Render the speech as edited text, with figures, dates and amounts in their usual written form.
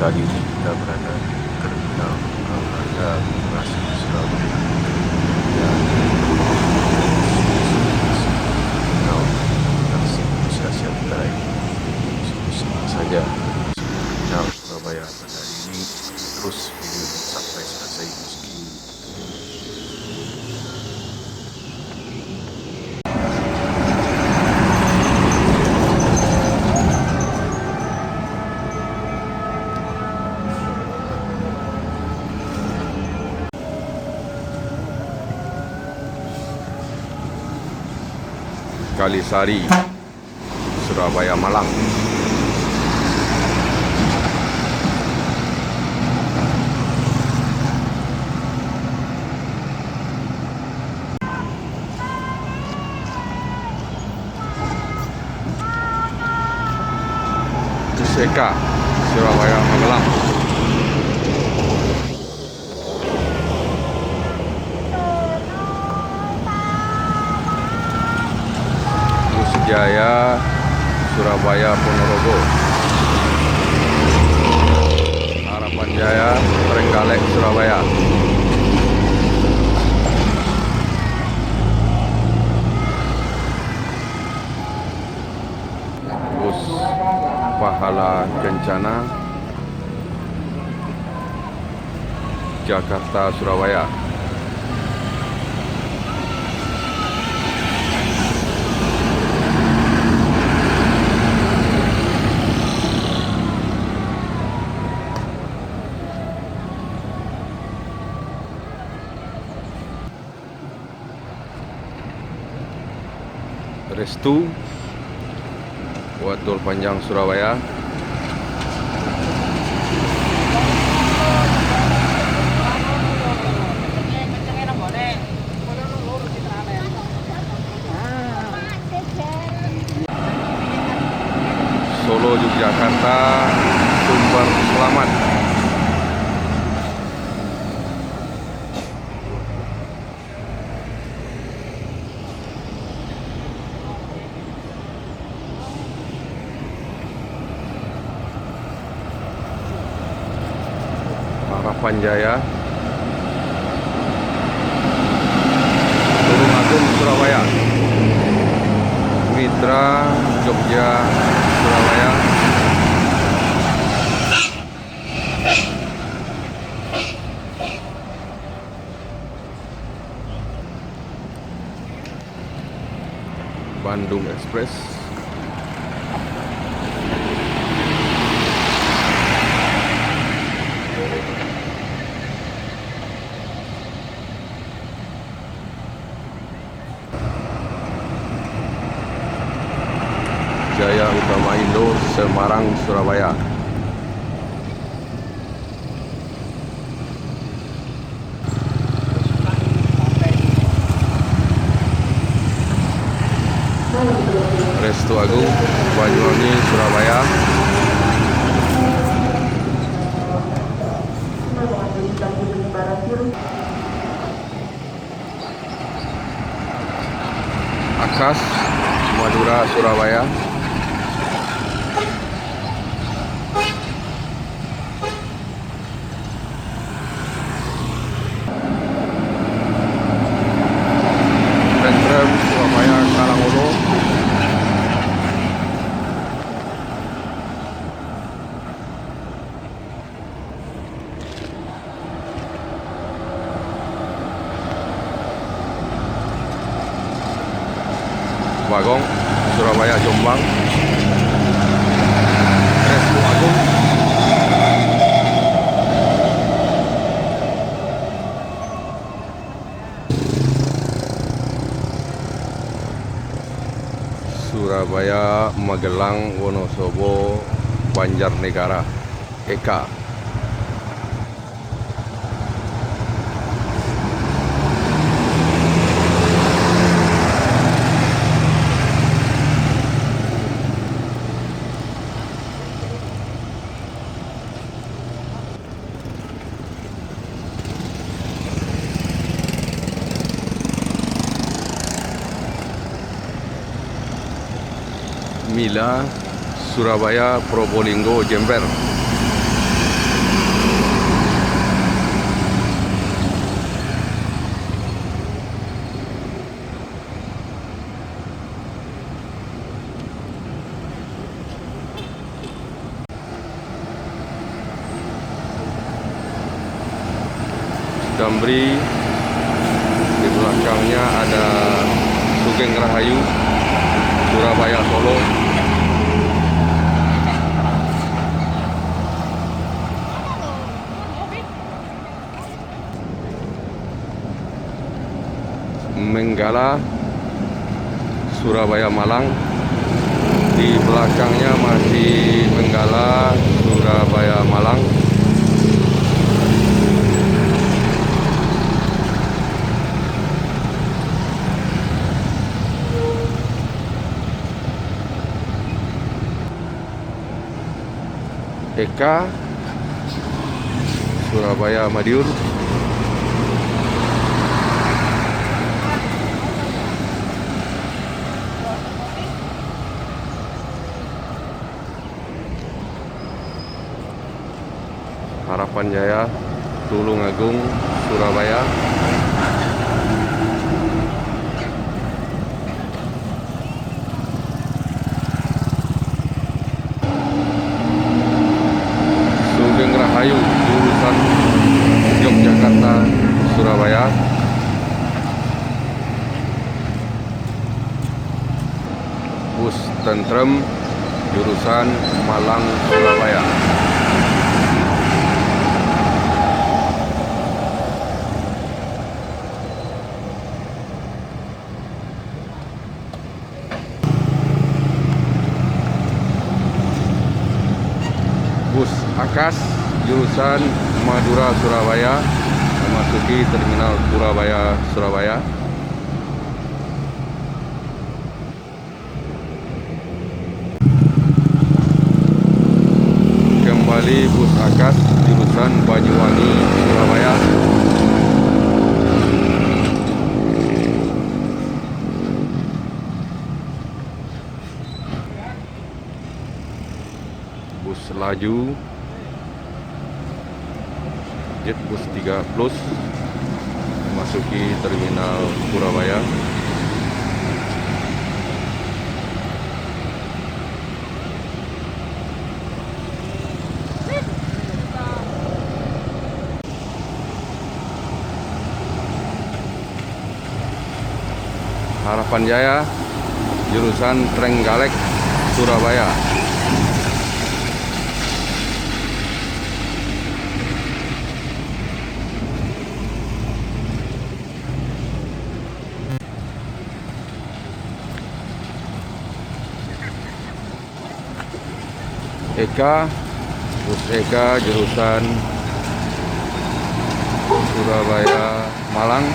Kali ini kita berada di Terminal Raya Bekasi Surabaya dan terminal taksi Asia Tenggara ini sama saja terminal Surabaya pada hari ini terus video sampai selesai meski Kalisari, Surabaya, Malang. Seka, Surabaya, Magelang. Jaya, Surabaya, Ponorogo. Harapan Jaya, Trenggalek, Surabaya. Bus Pahala Kencana, Jakarta, Surabaya. Restu buat Tol Panjang Surabaya. Solo Yogyakarta, Sumber Selamat. Harapan Jaya, Tulungagung, Surabaya. Mitra, Jogja, Surabaya. Bandung Express. Jaya Utama Indo, Semarang, Surabaya. Restu Agung, Banyuwangi, Surabaya. Akas, Madura, Surabaya. Tentrem, Surabaya, Karangolo. Bagong, Surabaya, Jombang. Restu Agung. Surabaya, Magelang, Wonosobo, Banjarnegara. Eka. Mila, Surabaya, Probolinggo, Jember. Damri. Di belakangnya ada Sugeng Rahayu Surabaya Solo. Menggala Surabaya Malang. Di belakangnya masih Menggala Surabaya Malang. Eka Surabaya Madiun. Harapan Jaya Tulungagung Surabaya. Sugeng Rahayu jurusan Yogyakarta Surabaya. Bus Tentrem jurusan Malang Surabaya. Bus Akas jurusan Madura Surabaya memasuki terminal Surabaya Surabaya. Kembali bus Akas jurusan Banyuwangi Surabaya. Bus Laju Jet Bus 3 Plus memasuki terminal Surabaya. Harapan Jaya jurusan Trenggalek Surabaya. Eka bus Eka jurusan Surabaya Malang.